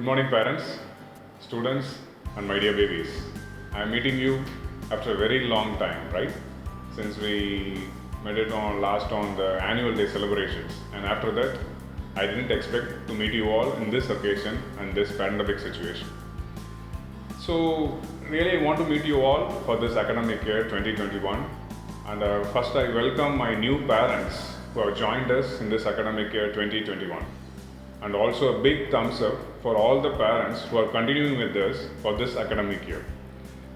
Good morning, parents, students, and my dear babies. I am meeting you after a very long time, right? Since we met it last on the annual day celebrations, and after that, I didn't expect to meet you all in this occasion and this pandemic situation. So, really, I want to meet you all for this academic year 2021. And first, I welcome my new parents who have joined us in this academic year 2021. And also a big thumbs up for all the parents who are continuing with us for this academic year.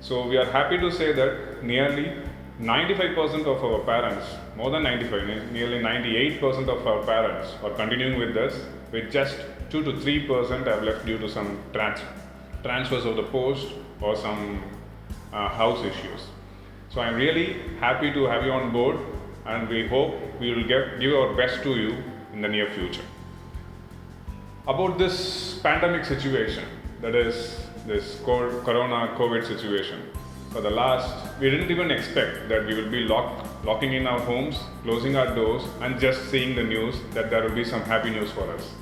So we are happy to say that nearly 95% of our parents, more than 95, nearly 98% of our parents are continuing with us, with just 2 to 3% have left due to some transfers of the post or some house issues. So I'm really happy to have you on board, and we hope we will give our best to you in the near future. About this pandemic situation, that is this corona COVID situation, we didn't even expect that we will be locking in our homes, closing our doors, and just seeing the news that there will be some happy news for us.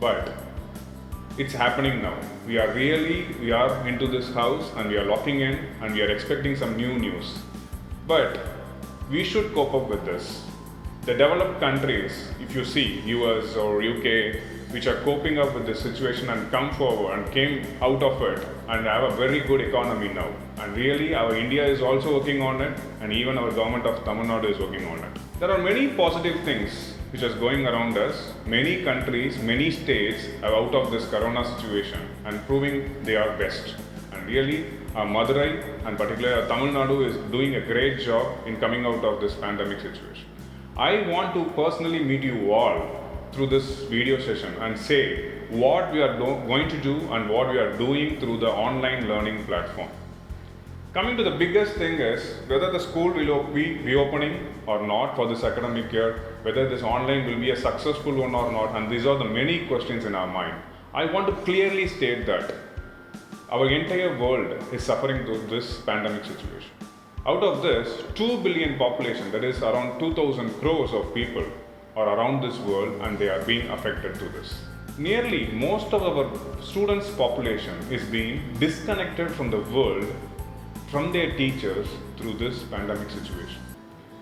But it's happening now. We are into this house and we are locking in and we are expecting some new news. But we should cope up with this. The developed countries, if you see US or UK, which are coping up with this situation and come forward and came out of it and have a very good economy now. And really, our India is also working on it, and even our government of Tamil Nadu is working on it. There are many positive things which is going around us. Many countries, many states are out of this corona situation and proving they are best. And really, Madurai and particularly Tamil Nadu is doing a great job in coming out of this pandemic situation. I want to personally meet you all through this video session and say what we are going to do and what we are doing through the online learning platform. Coming to the biggest thing is whether the school will be reopening or not for this academic year, whether this online will be a successful one or not, and these are the many questions in our mind. I want to clearly state that our entire world is suffering through this pandemic situation. Out of this, 2 billion population, that is around 2,000 crores of people, are around this world and they are being affected to this. Nearly most of our students' population is being disconnected from the world, from their teachers through this pandemic situation.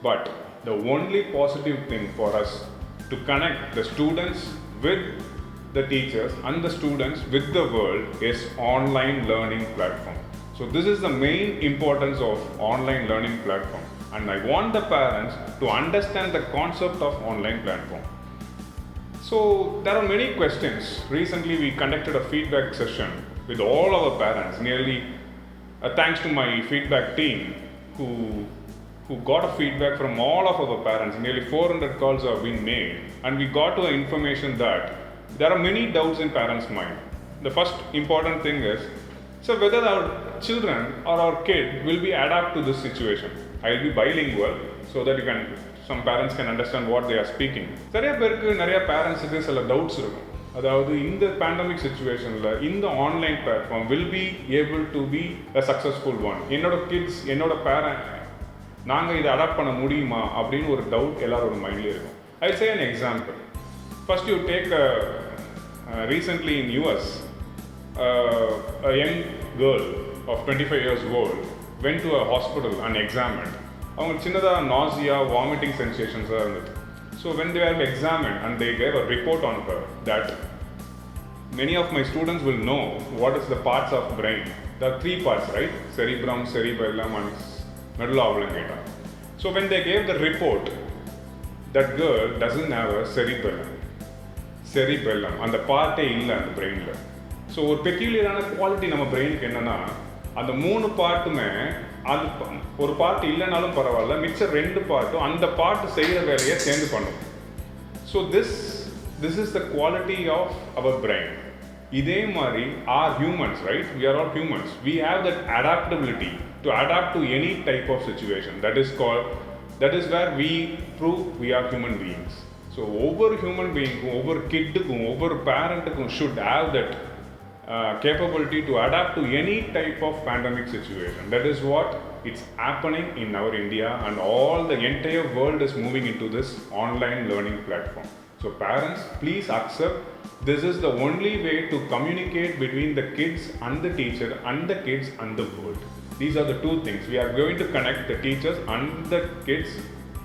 But the only positive thing for us to connect the students with the teachers and the students with the world is online learning platform. So this is the main importance of online learning platform. And I want the parents to understand the concept of online platform. So there are many questions. Recently we conducted a feedback session with all our parents, nearly thanks to my feedback team who got a feedback from all of our parents. Nearly 400 calls have been made, and we got to the information that there are many doubts in parents' mind. The first important thing is, so whether our children or our kid will be adapt to this situation. I will be bilingual so that some parents can understand what they are speaking. நிறைய பேரண்ட்ஸுக்கு சில doubts இருக்கும். அதாவது இந்த pandemic சிச்சுவேஷனில் இந்த online platform will be able to be a successful one. என்னோட kids, என்னோட parent, நாங்கள் இதை அடாப்ட் பண்ண முடியுமா அப்படின்னு ஒரு டவுட் எல்லாரோட மைண்ட்லேயே இருக்கும். ஐ சே an example. First you take recently in US, a young girl of 25 years old went to a hospital and examined. அவங்க சின்னதாக nausea, vomiting sensations இருந்தது. So when they were examined and they gave a report on her that many of my students will know what is the parts of brain. There are 3 parts, right? Cerebrum, cerebellum and medulla oblongata. So when they gave the report, that girl doesn't have a cerebellum அந்த பார்ட்டே இல்லை அந்த பிரெயினில். So ஒரு பெக்யூலியரான quality நம்ம பிரெயினுக்கு என்னென்னா, அந்த 3 பார்ட்டுமே அது ஒரு பார்ட் இல்லைனாலும் பரவாயில்ல, மிச்சம் 2 பார்ட்டும் அந்த பார்ட் செய்கிற வேலையை சேர்ந்து பண்ணும். So this is the quality of our brain. இதே மாதிரி humans, right? We are all humans. We have that adaptability to adapt to any type of situation. That is where we prove we are human beings. So ஒவ்வொரு human being, ஒவ்வொரு கிட்டுக்கும், ஒவ்வொரு பேரண்ட்டுக்கும் should have that capability to adapt to any type of pandemic situation. That is what it's happening in our India, and all the entire world is moving into this online learning platform. So parents, please accept this is the only way to communicate between the kids and the teacher and the kids and the world. These are the two things. We are going to connect the teachers and the kids,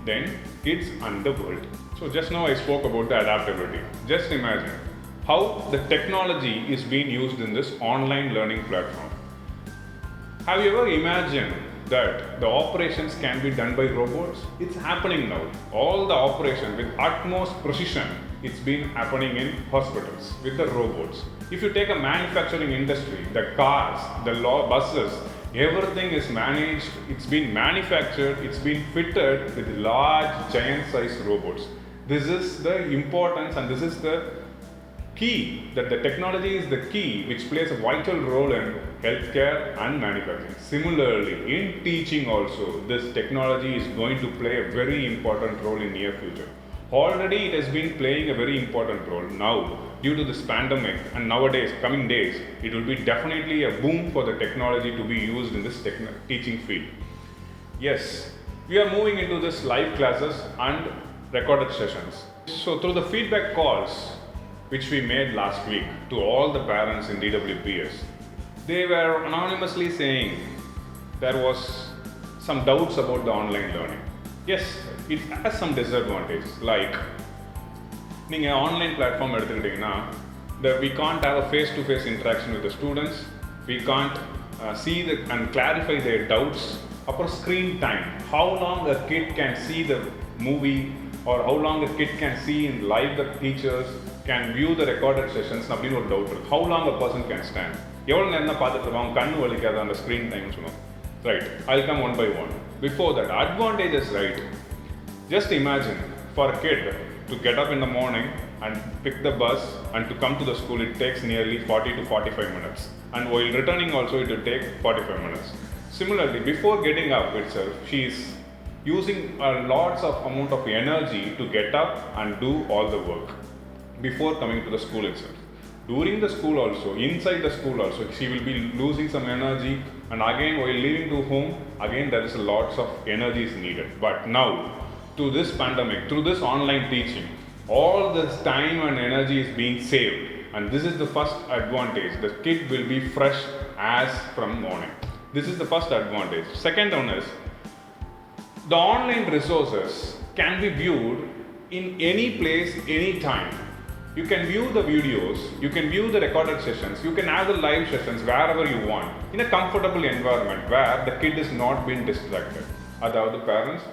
then kids and the world. So just now I spoke about the adaptability. Just imagine how the technology is being used in this online learning platform. Have you ever imagined that the operations can be done by robots? It's happening now. All the operation with utmost precision, it's been happening in hospitals with the robots. If you take a manufacturing industry, the cars, the buses, everything is managed, it's been manufactured, it's been fitted with large giant size robots. This is the importance and this is the key, that the technology is the key which plays a vital role in healthcare and manufacturing. Similarly, in teaching also, this technology is going to play a very important role in near future. Already it has been playing a very important role. Now, due to this pandemic and nowadays, coming days, it will be definitely a boom for the technology to be used in this teaching field. Yes, we are moving into this live classes and recorded sessions. So through the feedback calls which we made last week to all the parents in DWPS, they were anonymously saying there was some doubts about the online learning. Yes, it has some disadvantages, like நீங்கள் online platform எடுத்துக்கிட்டிங்கன்னா we can't have a face-to-face interaction with the students, we can't see and clarify their doubts. அப்புறம் screen time, how long a kid can see the movie or how long a kid can see in live the teachers can view the recorded sessions அப்படின்னு ஒரு doubt இருக்குது. How long a person can stand, எவ்வளோ நேரம் தான் பார்த்துட்டு இருப்பாங்க, கண்ணு வலிக்காத அந்த ஸ்க்ரீன் டைம் சொல்லுவோம். Right, I'll come one by one. Before that, advantages, right? Just imagine for a kid to get up in the morning and pick the bus and to come to the school, it takes nearly 40 to 45 minutes. And while returning also, it will take 45 minutes. Similarly, before getting up itself, she is using a lots of amount of energy to get up and do all the work before coming to the school itself. During the school also, inside the school also, she will be losing some energy, and again while leaving to home, again there is lots of energy is needed. But now, to this pandemic, through this online teaching, all this time and energy is being saved, and this is the first advantage. The kid will be fresh as from morning. This is the first advantage. Second one is, the online resources can be viewed in any place, any time. You can view the videos, you can view the recorded sessions, you can have the live sessions wherever you want, in a comfortable environment where the kid is not being distracted. அதாவது parents,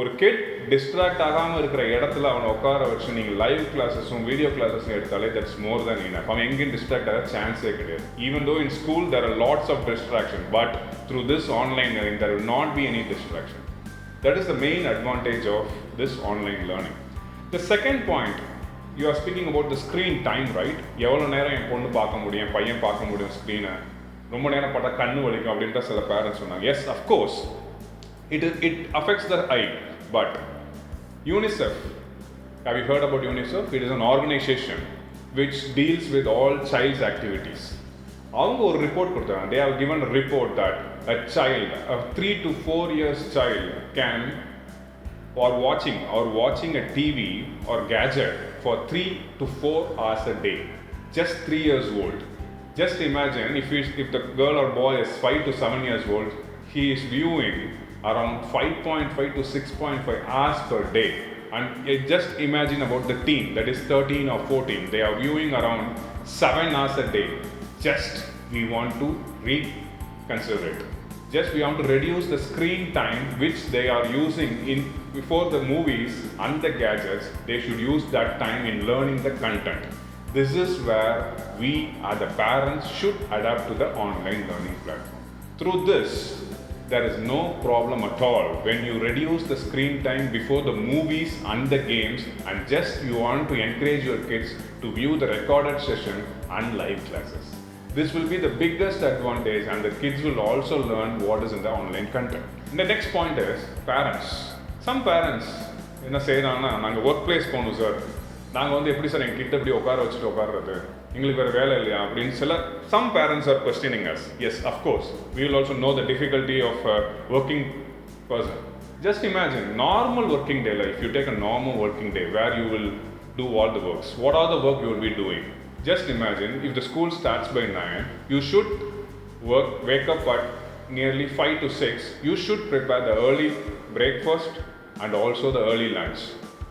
ஒரு kit distract ஆகாமல் இருக்கிற இடத்துல அவனை உட்கார வச்சு நீங்கள் live கிளாஸஸும் video கிளாஸஸும் எடுத்தாலே தட்ஸ் மோர் தென் இனஃப். அவன் எங்கேயும் டிஸ்ட்ராக்ட் ஆக சான்ஸே கிடையாது. Even though in school there are lots of distraction, but through this online learning there will not be any distraction. That is the main advantage of this online learning. The second point, you are speaking about the screen time, right? எவ்வளோ நேரம் என் பொண்ணு பார்க்க முடியும், பையன் பார்க்க முடியும் ஸ்க்ரீனை, ரொம்ப நேரம் பார்த்தா கண்ணு வலிக்கும் அப்படின்ற சில பேரண்ட்ஸ் சொன்னாங்க. Yes, of course it affects the eye, but UNICEF, have you heard about UNICEF? It is an organization which deals with all child's activities. அவங்க ஒரு ரிப்போர்ட் கொடுத்தாங்க. They have given a report that a child, a 3 to 4 years child can or watching a TV or gadget for 3 to 4 hours a day. Just 3 years old. Just imagine if the girl or boy is 5 to 7 years old, he is viewing around 5.5 to 6.5 hours per day. And just imagine about the teen, that is 13 or 14, they are viewing around 7 hours a day. Just we want to reconsider it. Just we want to reduce the screen time which they are using in before the movies and the gadgets. They should use that time in learning the content. This is where we as the parents should adapt to the online learning platform. Through this, there is no problem at all when you reduce the screen time before the movies and the games, and just you want to encourage your kids to view the recorded session and live classes. This will be the biggest advantage, and the kids will also learn what is in the online content. And the next point is parents. Some parents என்ன செய்யறாங்கன்னா, நாங்கள் work place போகணும் sir, நாங்கள் வந்து எப்படி sir எங்கள் கிட்ட எப்படி உட்கார வச்சுட்டு உட்கார்றது, எங்களுக்கு வேறு வேலை இல்லையா அப்படின்னு some parents are questioning us. Yes, of course, we will also know the difficulty of a working person. Just imagine normal working day life. You take a normal working day where you will do all the works. What are the work you will be doing? Just imagine if the school starts by 9, you should wake up at nearly 5 to 6. You should prepare the early breakfast and also the early lunch.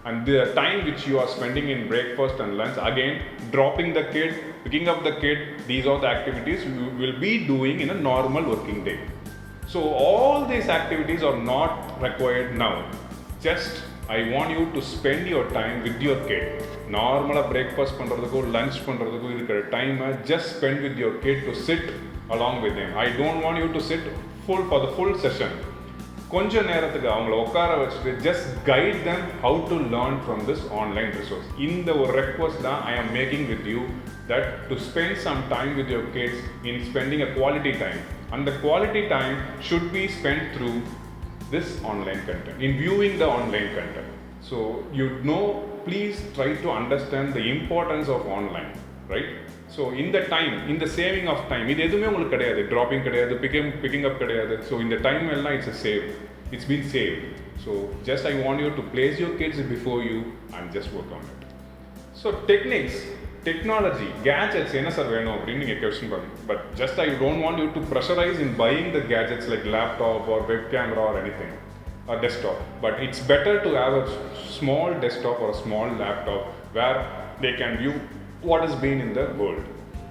And the time which you are spending in breakfast and lunch, again, dropping the kid, picking up the kid, these are the activities you will be doing in a normal working day. So all these activities are not required now. Just I want you to spend your time with your kid. Normally breakfast பண்றதுக்கோ lunch பண்றதுக்கோ இருக்கிற time just spend with your kid to sit along with him. I don't want you to sit for the full session. கொஞ்ச நேரத்துக்கு அவங்கள உட்கார வச்சுட்டு just guide them how to learn from this online resource. இந்த ஒரு request தான் I am making with you, that to spend some time with your kids in spending a quality time. And the quality time should be spent through this online content, in viewing the online content. So please try to understand the importance of online, right? So in the time, in the saving of time, இது எதுவுமே உங்களுக்கு கிடையாது, dropping கிடையாது, picking up கிடையாது. So in the time எல்லாம் it's been saved. So just I want you to place your kids before you and just work on it. So technology, gadgets என்ன sir வேணும் அப்படின்னு நீங்கள் question பண்ணுங்க. But just I don't want you to pressurize in buying the gadgets like laptop or web camera or anything, or desktop. But it's better to have a small desktop or a small laptop where they can view what has been in the world.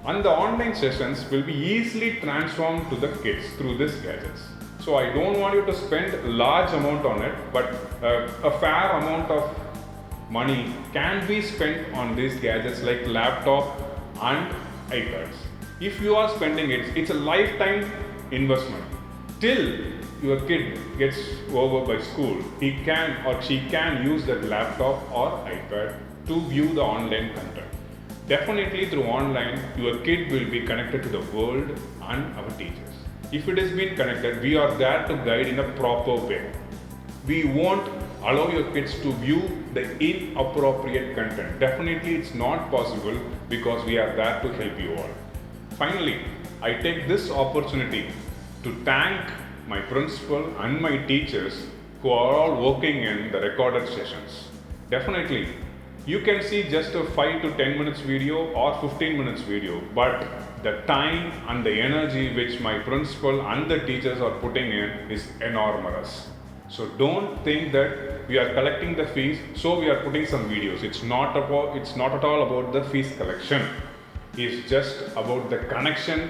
And the online sessions will be easily transformed to the kids through these gadgets. So I don't want you to spend large amount on it, but a fair amount of money can be spent on these gadgets like laptop and iPads. If you are spending it, it's a lifetime investment. Till your kid gets over by school, he can or she can use that laptop or iPad to view the online content. Definitely through online, your kid will be connected to the world and our teachers. If it has been connected, we are there to guide in a proper way. We won't allow your kids to view the inappropriate content. Definitely it's not possible, because we are there to help you all. Finally, I take this opportunity to thank my principal and my teachers who are all working in the recorded sessions. Definitely, you can see just a 5 to 10 minutes video or 15 minutes video, but the time and the energy which my principal and the teachers are putting in is enormous. So don't think that we are collecting the fees, so we are putting some videos. It's not at all about the fees collection. It's just about the connection,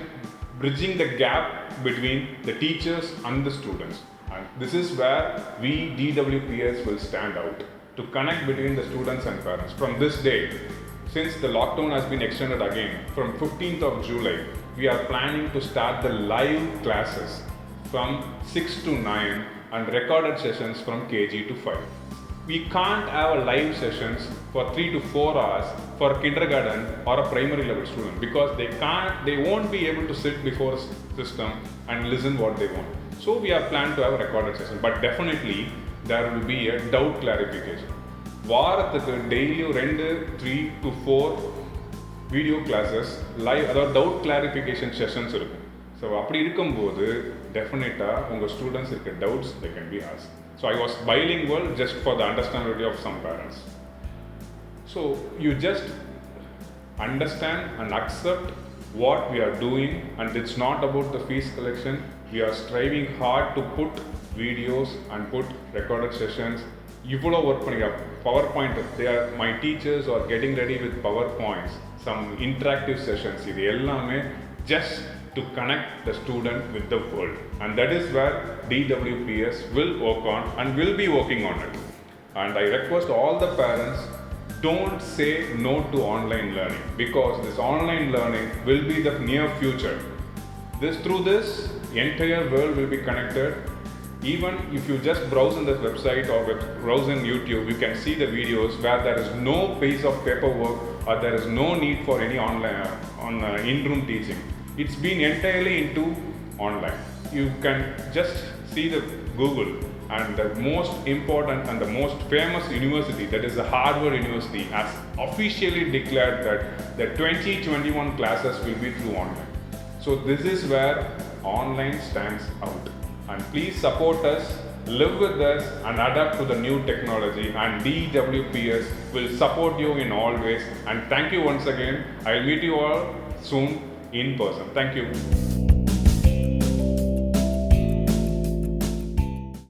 bridging the gap between the teachers and the students. And this is where we DWPS will stand out, to connect between the students and parents. From this day, since the lockdown has been extended again, from 15th of July, we are planning to start the live classes from 6 to 9 and recorded sessions from KG to 5. We can't have a live sessions for 3 to 4 hours for kindergarten or a primary level student, because they won't be able to sit before a system and listen what they want. So we are planned to have a recorded session, but definitely there will be a doubt clarification. வாரத்துக்கு டெய்லியும் 3 to 4 video classes live, அதாவது doubt clarification sessions இருக்கும். So அப்படி இருக்கும்போது டெஃபினட்டாக உங்கள் students இருக்க doubts they can be ask. So I was bilingual just for the understandability of some parents. So you just understand and accept what we are doing, and it's not about the fees collection. We are striving hard to put videos and put recorded sessions. இவ்வளோ work பண்ணிக்கலாம். PowerPoint, my teachers are getting ready with PowerPoints, some interactive sessions. இது எல்லாமே just to connect the student with the world, and that is where DWPS will work on and will be working on it. And I request all the parents, don't say no to online learning, because this online learning will be the near future. Through this, entire world will be connected. Even if you just browse in this website or browse in YouTube, you can see the videos where there is no piece of paperwork or there is no need for any online in-room teaching. It's been entirely into online. You can just see the Google, and the most important and the most famous university, that is the Harvard University, has officially declared that the 2021 classes will be through online. So this is where online stands out. And please support us live with us and adapt to the new technology, and DWPS will support you in all ways. And thank you once again. I'll meet you all soon in person. Thank you.